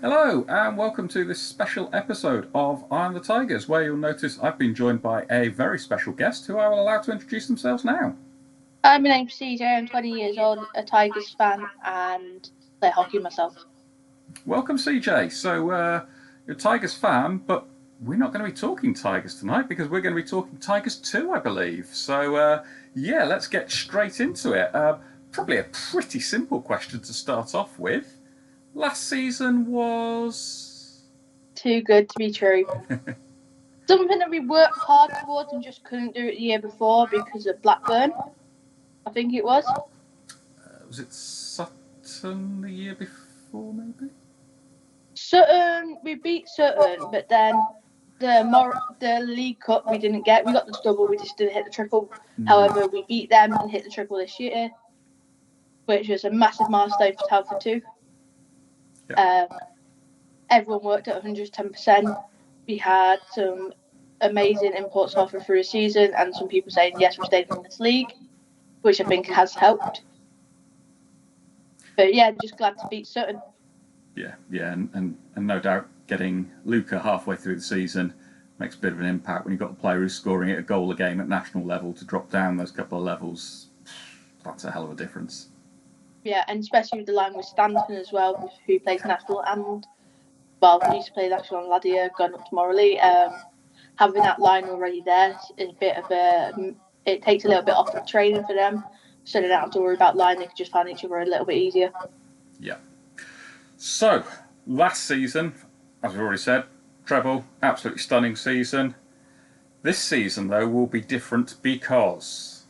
Hello, and welcome to this special episode of I Am the Tigers, where you'll notice I've been joined by a very special guest who I will allow to introduce themselves now. My name's CJ, I'm 20 years old, a Tigers fan, and play hockey myself. Welcome, CJ. So, you're a Tigers fan, but we're not going to be talking Tigers tonight because we're going to be talking Tigers 2, I believe. So, yeah, let's get straight into it. Probably a pretty simple question to start off with. Last season was. Too good to be true. Something that we worked hard towards and just couldn't do it the year before because of Blackburn, I think it was. Was it Sutton the year before, maybe? Sutton, we beat Sutton, but then the League Cup we didn't get. We got the double, we just didn't hit the triple. However, we beat them and hit the triple this year, which was a massive milestone for Telford too. Yeah. Everyone worked at 110%. We had some amazing imports halfway through the season, and some people saying yes, we're staying in this league, which I think has helped. But yeah, just glad to beat Sutton. Yeah, and no doubt getting Luca halfway through the season makes a bit of an impact when you've got a player who's scoring a goal a game at national level to drop down those couple of levels. That's a hell of a difference. Yeah, and especially with the line with Stanton as well, who plays national and, well, he used to play national and Ladia, gone up to Morley. Having that line already there is a bit of it takes a little bit off the training for them, so they don't have to worry about line, they can just find each other a little bit easier. Yeah. So, last season, as we've already said, treble, absolutely stunning season. This season, though, will be different because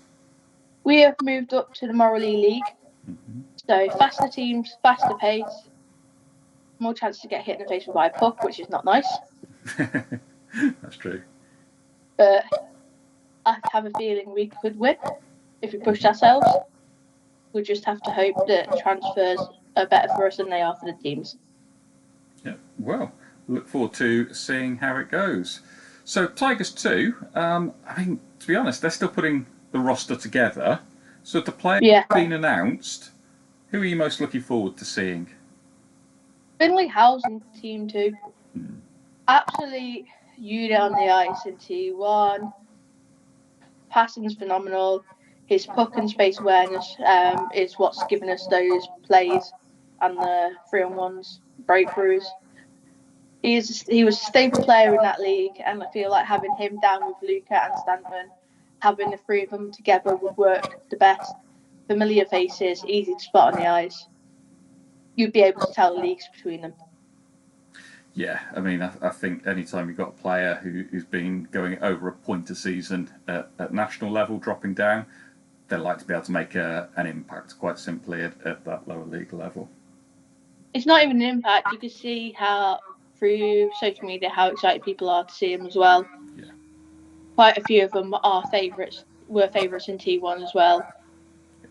we have moved up to the Morley League. So faster teams, faster pace, more chance to get hit in the face by a puck, which is not nice. That's true. But I have a feeling we could win if we pushed ourselves. We just have to hope that transfers are better for us than they are for the teams. Yeah, well, look forward to seeing how it goes. So, Tigers 2, I mean, to be honest, they're still putting the roster together. So, if the players have been announced, who are you most looking forward to seeing? Finley Howes in Team 2. Absolutely unit on the ice in T1. Passing's phenomenal. His puck and space awareness is what's given us those plays and the 3-on-1s, breakthroughs. He was a stable player in that league, and I feel like having him down with Luca and Stanton, having the three of them together would work the best. Familiar faces, easy to spot on the ice. You'd be able to tell the leagues between them. Yeah, I mean, I think anytime you've got a player who's been going over a point a season at national level, dropping down, they'd like to be able to make an impact quite simply at that lower league level. It's not even an impact. You can see how, through social media, how excited people are to see him as well. Yeah. Quite a few of them were favourites in T1 as well.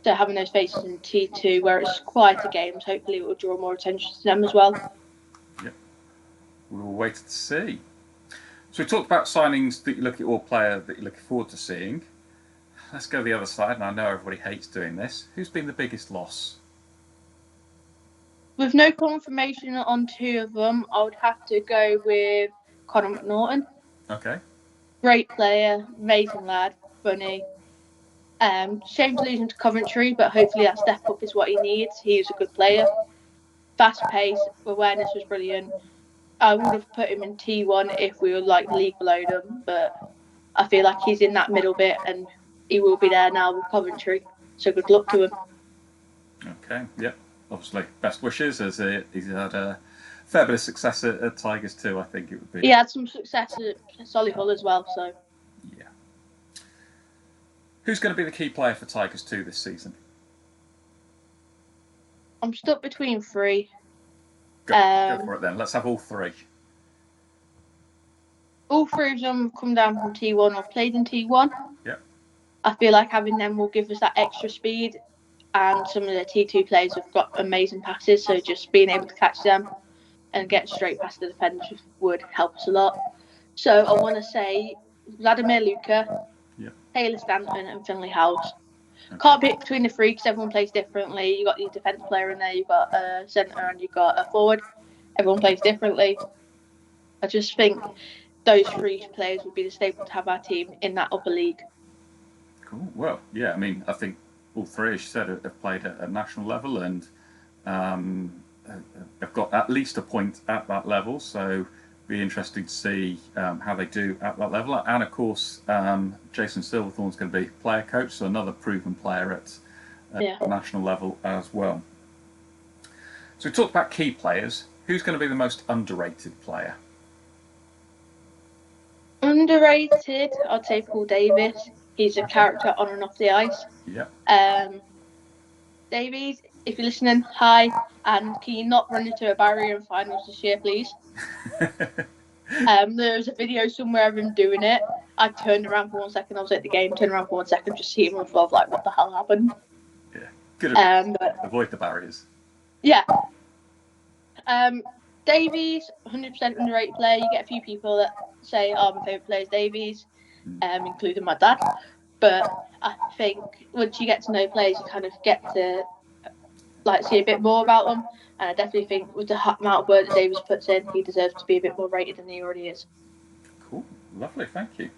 So having those faces in T2, where it's quieter games, hopefully it will draw more attention to them as well. Yeah. We'll wait to see. So we talked about signings that you look at, or player that you're looking forward to seeing. Let's go the other side, and I know everybody hates doing this. Who's been the biggest loss? With no confirmation on two of them, I would have to go with Conor McNaughton. Okay. Great player, amazing lad, funny. Shame to lose him to Coventry, but hopefully that step up is what he needs. He is a good player. Fast pace, awareness was brilliant. I would have put him in T1 if we were like league below them, but I feel like he's in that middle bit and he will be there now with Coventry. So good luck to him. Okay, yep. Obviously, best wishes as he's had a fair bit of success at Tigers too, I think it would be. He had some success at Solihull as well, so. Yeah. Who's going to be the key player for Tigers 2 this season? I'm stuck between three. Go for it then. Let's have all three. All three of them have come down from T1 or played in T1. Yeah. I feel like having them will give us that extra speed, and some of the T2 players have got amazing passes, so just being able to catch them and get straight past the defenders would help us a lot. So I want to say Vladimir Luca, Taylor Stanton and Finley Howes. Okay. Can't pick between the three because everyone plays differently. You've got your defence player in there, you've got a centre and you've got a forward. everyone plays differently. I just think those three players would be the staple to have our team in that upper league. Cool. Well, yeah, I mean, I think all three, as you said, have played at a national level and have got at least a point at that level. So be interesting to see how they do at that level. And of course, Jason Silverthorne's going to be player coach, so another proven player at national level as well. So we talked about key players. Who's going to be the most underrated player? Underrated, I'd say Paul Davis. He's a character on and off the ice. Yeah. Davies, if you're listening, hi. And can you not run into a barrier in finals this year, please? There was a video somewhere of him doing it. I turned around for 1 second. I was at the game, turned around for 1 second, just see him on the floor, like, what the hell happened? Yeah. Good. Avoid the barriers. Yeah. Davies, 100% underrated player. You get a few people that say, oh, my favourite player is Davies, including my dad. But I think once you get to know players, you kind of get to see a bit more about them. And I definitely think with the amount of work that Davies puts in, he deserves to be a bit more rated than he already is. Cool. Lovely. Thank you.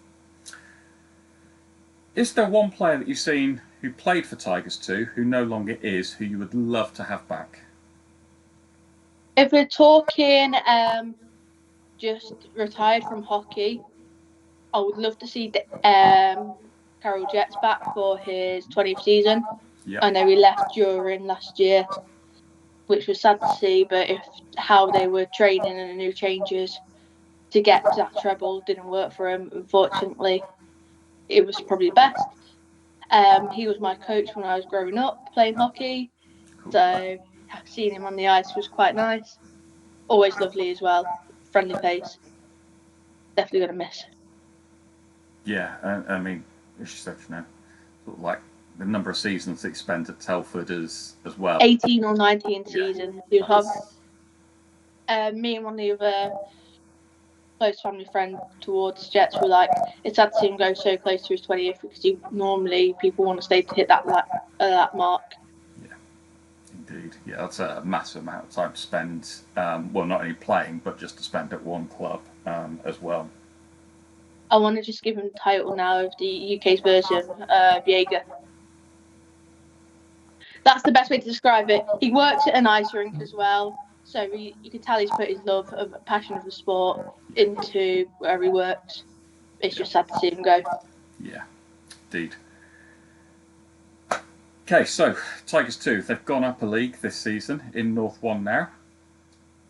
Is there one player that you've seen who played for Tigers 2, who no longer is, who you would love to have back? If we're talking just retired from hockey, I would love to see Carol Jets back for his 20th season. Yep. I know he left during last year, which was sad to see, but how they were training and the new changes to get to that treble didn't work for him, unfortunately, it was probably best. He was my coach when I was growing up playing hockey, Cool. So seeing him on the ice was quite nice. Always lovely as well, friendly face. Definitely going to miss. Yeah, I mean, as you said, sort of like the number of seasons that he spent at Telford as well. 18 or 19 seasons. Me and one of the other close family friends towards Jets were like, it's sad to see him go so close to his 20th because normally people want to stay to hit that mark. Yeah, indeed. Yeah, that's a massive amount of time to spend, well, not only playing, but just to spend at one club as well. I want to just give him the title now of the UK's version of Jaeger. That's the best way to describe it. He works at an ice rink as well, so you can tell he's put his love of passion of the sport into where he works. It's just sad to see him go. Yeah, indeed. Okay, so Tigers 2, they've gone up a league this season in North 1 now.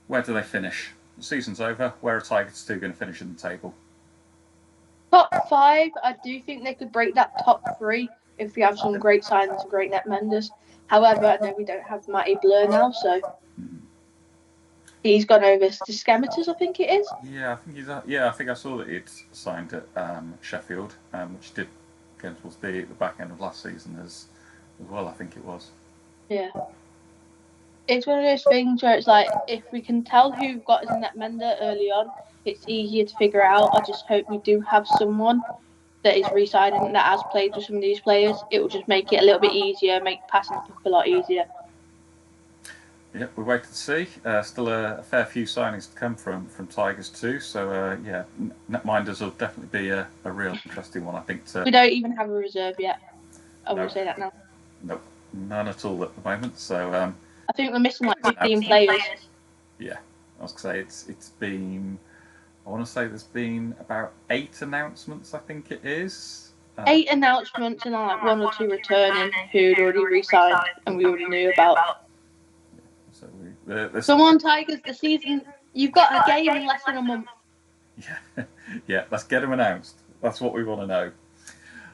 Where do they finish? The season's over. Where are Tigers 2 going to finish in the table? Top 5, I do think they could break that top 3 if we have some great signings and great net menders. However, I know we don't have Matty Blur now, so he's gone over to Skemeters, I think it is. Yeah, I think I saw that he'd signed at Sheffield, which did go towards the back end of last season as well. I think it was. Yeah, it's one of those things where it's like if we can tell who got his net mender early on, it's easier to figure out. I just hope we do have someone that is re-signing that has played with some of these players. It will just make it a little bit easier, make passing the puck a lot easier. Yep, we're waiting to see. Still a fair few signings to come from Tigers 2, so yeah, netminders will definitely be a real interesting one, I think. We don't even have a reserve yet. I will say that now. Nope, none at all at the moment. So I think we're missing like 15 players. Yeah, I was going to say it's been. I want to say there's been about 8 announcements, I think it is. 8 announcements and like 1 or 2 returning who'd already re-signed and we already knew about. So come on, Tigers, the season, you've got a game in less than a month. Yeah, let's get them announced. That's what we want to know.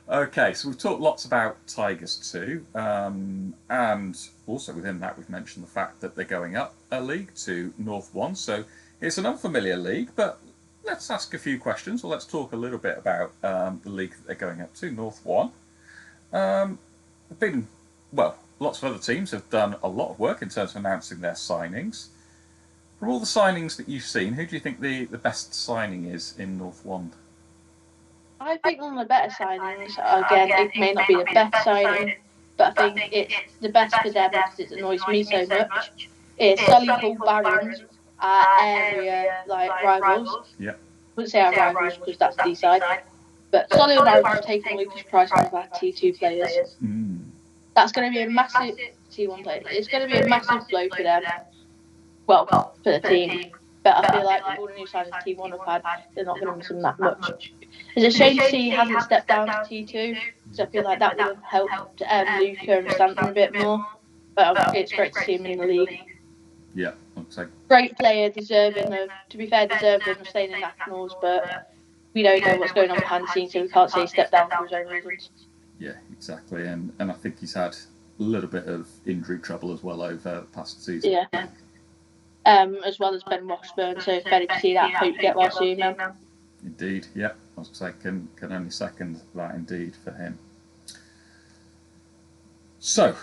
Okay, so we've talked lots about Tigers 2, and also within that we've mentioned the fact that they're going up a league to North 1, so it's an unfamiliar league, but let's ask a few questions, or let's talk a little bit about the league that they're going up to, North 1. Lots of other teams have done a lot of work in terms of announcing their signings. From all the signings that you've seen, who do you think the best signing is in North 1? I think one of the better signings, again, it may not be the best signing, but I think it's the best for them because it annoys me so much, is Solihull Barons our area rivals. Yeah. I wouldn't say our rivals because that's D-side. But Solihull Barons have taken Lucas Price, one of our T2 players. That's going to be a massive T1 player. It's going to be a massive blow for them. Well, for the team. But I feel like with all the new signings T1 have had, they're not going to miss him that much. It's a shame to see he hasn't stepped down to T2, because I feel like that would have helped Luca and Stanton a bit more. But it's great to see him in the league. Yeah, looks like Great player, deserving of staying in Nationals, but we don't know what's going on behind the scenes, so we can't say he stepped down for his own reasons. Yeah, exactly, and I think he's had a little bit of injury trouble as well over the past season. Yeah. As well as Ben Washburn, so it's better to see that. Hope you get well soon, man. Indeed, yeah. I was going to say, can only second that indeed for him. So,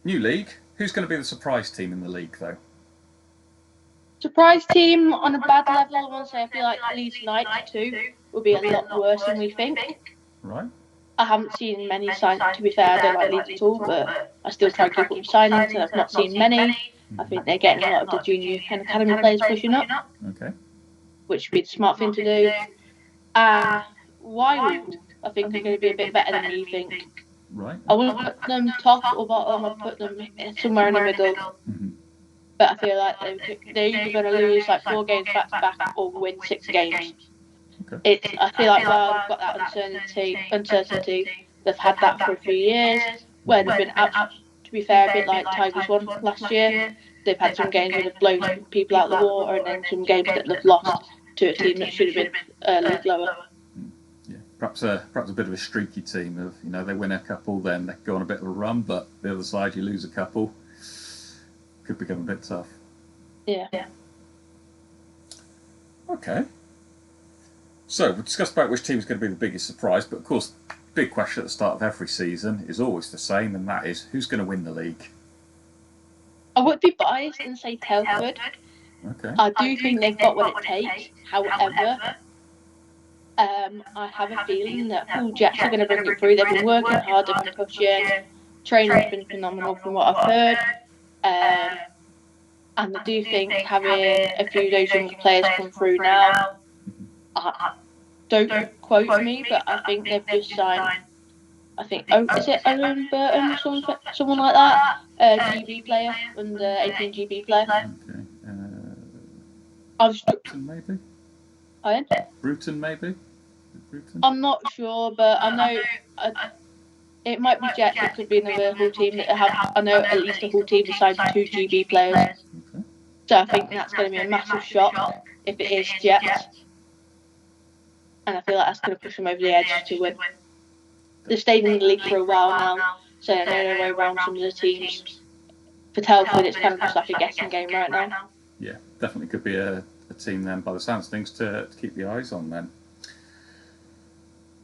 new league. Who's going to be the surprise team in the league, though? Surprise team on a bad level, I want to say I feel like Leeds United 2 will be a lot worse than we think. Right. I haven't seen many signings. To be fair, I don't like Leeds at all, but I still try to keep up with signings, and I've not seen many. I think they're getting a lot of the junior and academy players pushing up. Okay. Which would be the smart thing to do. And Wild, I think, are going to be a bit better than we think. Right. I wouldn't put them top or bottom, I'd put them somewhere in the middle. But I feel like they're either going to lose like 4 games back to back or win 6 games. Okay. I feel like Wild have got that uncertainty. They've had that for a few years, where they've been out, to be fair, a bit like Tigers won last year. They've had some games where they've blown people out of the water, and then some games that they've lost to a team that should have been a league lower. Yeah, perhaps a bit of a streaky team. Of they win a couple, then they go on a bit of a run, but the other side you lose a couple, could become a bit tough. Yeah. Okay. So we discussed about which team is going to be the biggest surprise, but of course, big question at the start of every season is always the same, and that is who's going to win the league. I would be biased and say Telford. Okay. I do think they've got what it takes. However, I have a feeling that Jets are going to bring it through. They've been working hard, they've been pushing. Training's been phenomenal from what I've heard. And I do think having a few of those young players come through now, don't quote me, but I think they've just signed, is it Owen Burton or someone like that? GB player, under 18 GB player. Okay. Bruton maybe? Pardon? Bruton maybe? Bruton? I'm not sure, but I know it might be Jets. It could be another Hull team that have. I know at least a Hull team decided 2 GB players. Okay. So I think that's going to be a massive shock if it is Jets. And I feel like that's going to push them over the edge to win. They've stayed in the league for a while now, so they know their way around some of the teams. For Telford, it's kind of just like a guessing game right now. Yeah, definitely could be a team then, by the sounds of things, to keep the eyes on then.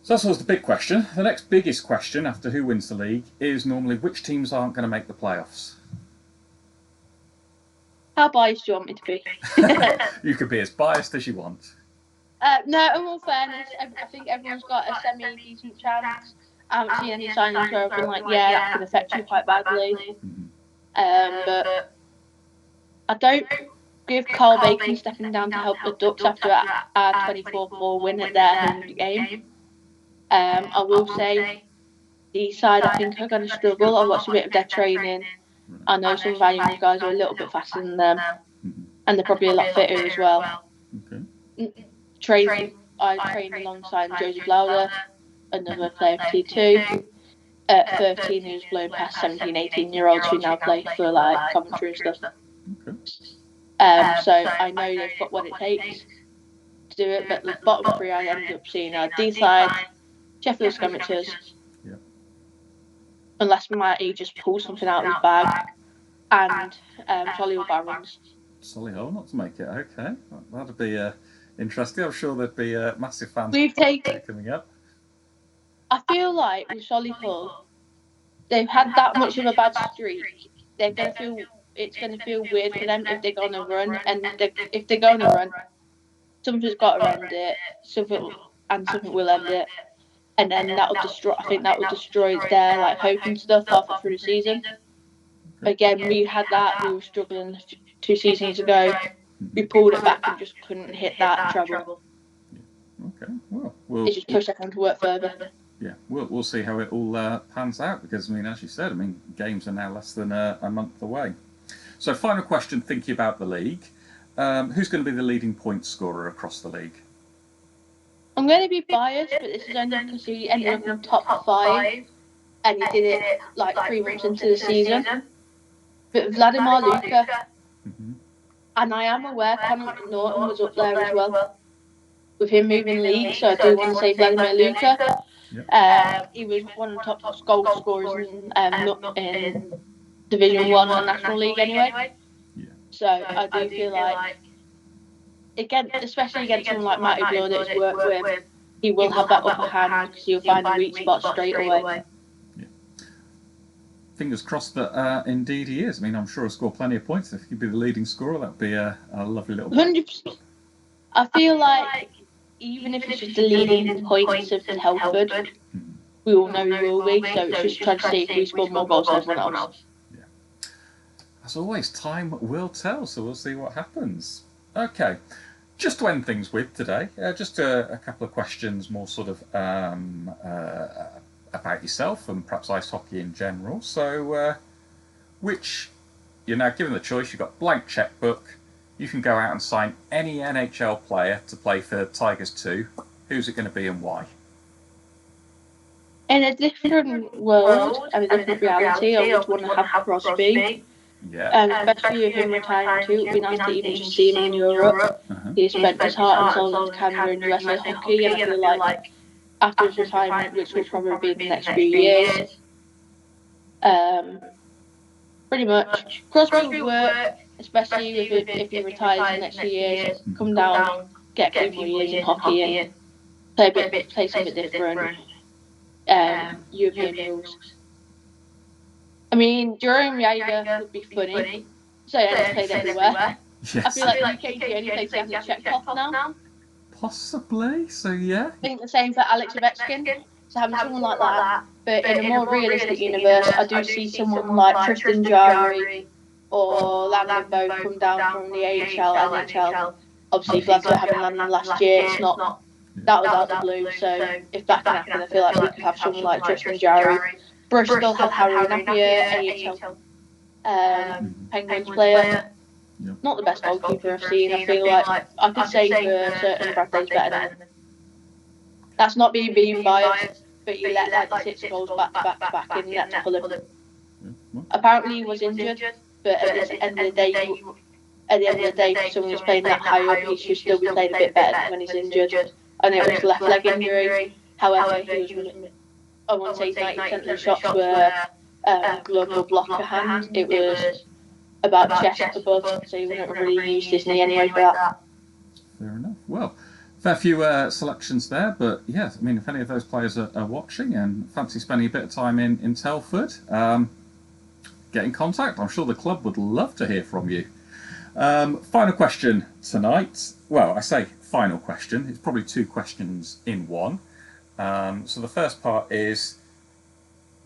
So that's always the big question. The next biggest question after who wins the league is normally which teams aren't going to make the playoffs. How biased do you want me to be? You could be as biased as you want. No, in all fairness, I think everyone's got a semi-decent chance. I haven't seen any signings where I've been like, yeah, that can affect you quite badly. But I don't give Carl Bacon stepping down to help the Ducks after our 24-4 win at their home game. I will say the side I think are going to struggle. I watched a bit of their training. I know some of our young guys are a little bit faster than them, and they're probably a lot fitter as well. Okay. I trained alongside Joseph Lauder, another player for T2, at 13 who's blown past 17, 18-year-olds who now play for like Coventry and stuff. Okay. So I know they've got what it takes to do it, but the bottom 3 I ended up seeing are D-side, Sheffield Scammers, unless Matty just pulls something out of his bag, and Solihull Barons. Solihull not to make it, okay. That'd be interesting. I'm sure there'd be massive fans coming up. I feel like with Solihull, they've had that much of a bad streak. It's going to feel weird for them if they go on a run, and if they go on a run, something's got to end it. Something will end it, and then that'll destroy. I think that will destroy their hope and stuff halfway through the season. Again, we had that. We were struggling 2 seasons ago. We pulled it back and just couldn't hit that treble. Okay, well, It just pushed everyone to work further. Yeah, we'll see how it all pans out because, I mean, as you said, I mean, games are now less than a month away. So, final question, thinking about the league. Who's going to be the leading point scorer across the league? I'm going to be biased, but this is only because he ended up in top 5 and he did it like 3 months into the season. But Vladimir Luka, and I am aware Connor Norton was up there as well with him moving league, so I do want to say Vladimir Luka. He was one of the top goal scorers in Division 1 and National League anyway. So I do feel like, especially against someone like Matty Bloor that he's worked with, he will have that upper hand because he'll find the weak spot straight away. Fingers crossed that indeed he is. I mean, I'm sure he'll score plenty of points. If he could be the leading scorer, that'd be a lovely little... 100%. I feel like even if it's just the leading points of Telford, we all know he will be, so it's just trying to see if we score more goals than everyone else. Yeah. As always, time will tell, so we'll see what happens. Okay, just to end things with today, just a couple of questions more sort of about yourself and perhaps ice hockey in general. So, you're now given the choice, you've got blank checkbook, you can go out and sign any NHL player to play for Tigers 2. Who's it going to be and why? In a different world and a different reality, I would want to have Crosby. Yeah. Especially with him retiring too, it would be nice to even just see him in Europe. He spent his heart and soul into Canada and USA hockey, and I feel like after his retirement, which will probably be in the next few years, pretty much Crosby will work, especially if he retires in the next few years, come down, get a few more years in hockey and play something different, European rules. I mean, Jerome Yager would be funny, so yeah, he's played everywhere. Yes. I feel like UK is the only place he hasn't checked off now. Possibly, so yeah. I think the same for Alex Ovechkin, so having someone like that, but in a more realistic universe, I do see someone like Tristan Jarry or Landon Bow come down from the AHL, NHL. Obviously, Vladimir having Landon last year, it's not, that was out of the blue, so if that can happen, I feel like we could have someone like Tristan Jarry. Bristol have Harry Napier, AHL Penguins player. Yep. Not the best goalkeeper I've seen. I feel like I could say for certain Bradley's better than him. That's not being biased, but he let like 6 goals back in the net to pull him. Apparently he was injured, but at the end of the day, for someone who's playing that high up, he should still be playing a bit better than when he's injured. And it was left leg injury. However, he was, I won't say 90% of the shots were global blocker hand. It was about chest above, so he wouldn't really use his knee anyway for that. Fair enough. Well, fair few selections there, but yeah, I mean, if any of those players are watching and fancy spending a bit of time in Telford, get in contact. I'm sure the club would love to hear from you. Final question tonight. Well, I say final question. It's probably 2 questions in one. So the first part is,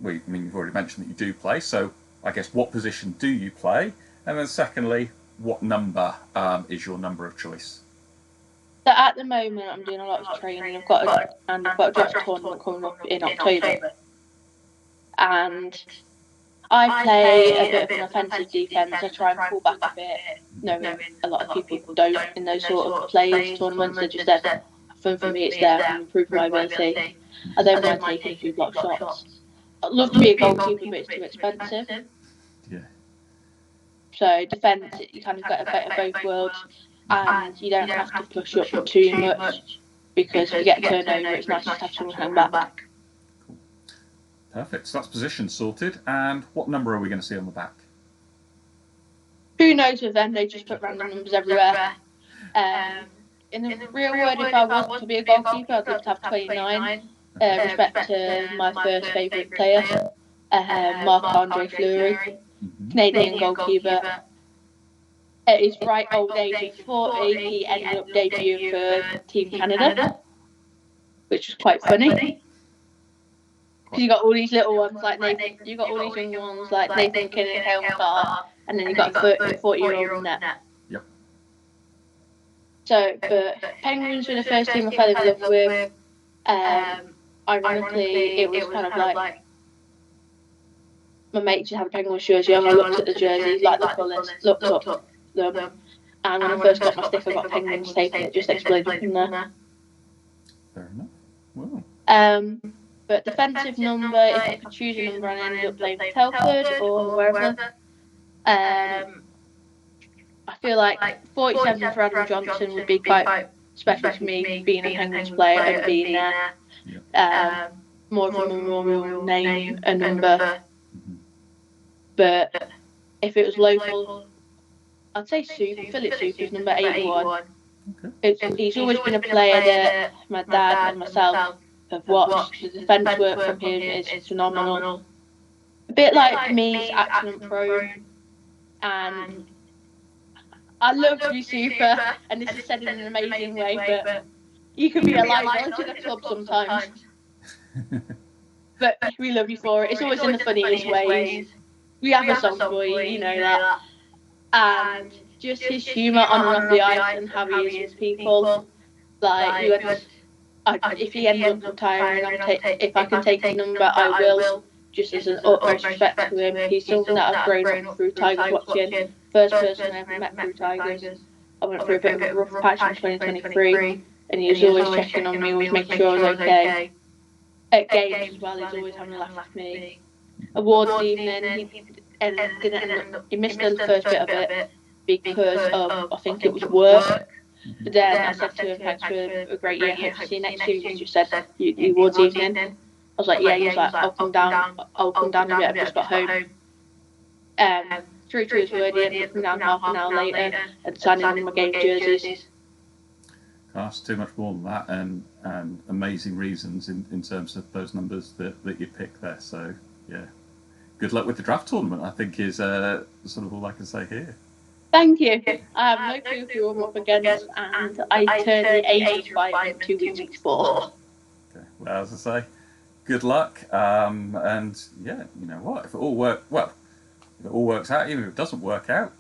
I mean, you've already mentioned that you do play, so I guess what position do you play? And then secondly, what number is your number of choice? So at the moment, I'm doing a lot of training. I've got a draft tournament coming up in October, and I play a bit of an offensive defence. I try and pull back a bit, knowing a lot of people don't in those sort of players tournaments. They're just there. For me, it's there to improve my ability. I don't mind taking a few block shots. I'd love to be a goalkeeper, but it's too expensive. Yeah. So defence, you kind of get a bit of both worlds, and you don't have to push up too much because if you get a turnover, it's nice to have someone hang back. Cool. Perfect. So that's position sorted. And what number are we going to see on the back? Who knows with them? They just put random numbers everywhere. In the real world, if I was to be a goalkeeper, I'd love to have 29. Respect to my first favourite player, Marc-Andre Fleury, Canadian goalkeeper. At his right old age of 40, he ended up debuting for Team Canada, which was quite funny. Because you got all these little ones like Nathan, you got all these young ones like Nathan McKinnon, Hale McCarr, and then you've got a 30 to 40-year-old in net. Yep. So, but Penguins were the first team I fell in love with. Ironically, it was kind of like my mate just had a Penguins jersey on. I looked at the jersey, liked the colours, looked up them, and when I first got my stick, I got Penguins tape, and it just exploded from there. Fair enough. Well. But defensive number, if I could choose a number, I ended up playing for Telford or wherever. I feel like 47 for Adam Johnson would be quite special to me, being a Penguins player and being there. Yeah. More of a memorial name, a number. But if it was local, I'd say Philip Super's number 81. Okay. He's always been a player that my dad and myself have watched. The defence work from him is phenomenal. A bit like me, he's accident prone. And I love you, Super, and this is said in an amazing way, but you can be a liability to the club sometimes. But we love you for it. It's always in the funniest ways. We have a song for you, you know that. And just his humour on and off the ice and how he is with people. Like, if he ends up retiring, if I can take his number, I will. Just as an utmost respect to him. He's someone that I've grown up through Tigers watching. First person I ever met through Tigers. I went through a bit of a rough patch in 2023, and he was always checking on me, always making sure I was okay. At games as well, he's always having a laugh with me. Awards evening, he missed the first bit of it because of, I think it was work. But then I said to him, thanks for a great year, hope to see you next year. He just said, the awards evening. I was like, yeah, he was like, I'll come down a bit, I've just got home. True to his word, he ended up coming down half an hour later and signing one of my game jerseys. Can't ask too much more than that, and amazing reasons in terms of those numbers that you picked there. So, yeah. Good luck with the draft tournament, I think, is sort of all I can say here. Thank you. I have no clue who I'm up against, and I turned the age of 5 in 2 weeks before. Okay. Well, as I say, good luck, and yeah, you know what? If it all works out, even if it doesn't work out,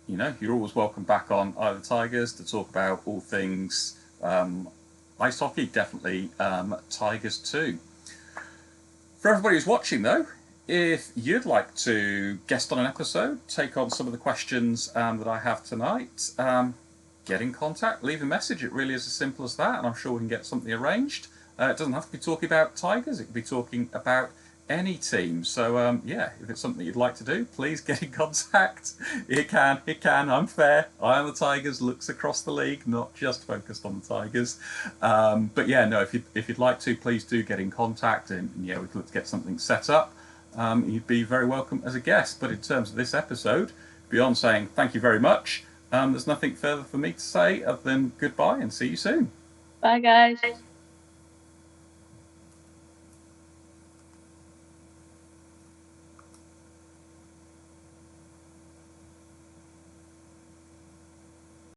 you know, you're always welcome back on Eye of the Tigers to talk about all things ice hockey. Definitely Tigers too. For everybody who's watching, though, if you'd like to guest on an episode, take on some of the questions that I have tonight, get in contact, leave a message. It really is as simple as that, and I'm sure we can get something arranged. It doesn't have to be talking about Tigers, it could be talking about any team. So, yeah, if it's something you'd like to do, please get in contact. It can, I'm fair. Eye on the Tigers looks across the league, not just focused on the Tigers. But yeah, no, if you'd like to, please do get in contact, and yeah, we could look to get something set up. You'd be very welcome as a guest. But in terms of this episode, beyond saying thank you very much, there's nothing further for me to say other than goodbye and see you soon. Bye, guys.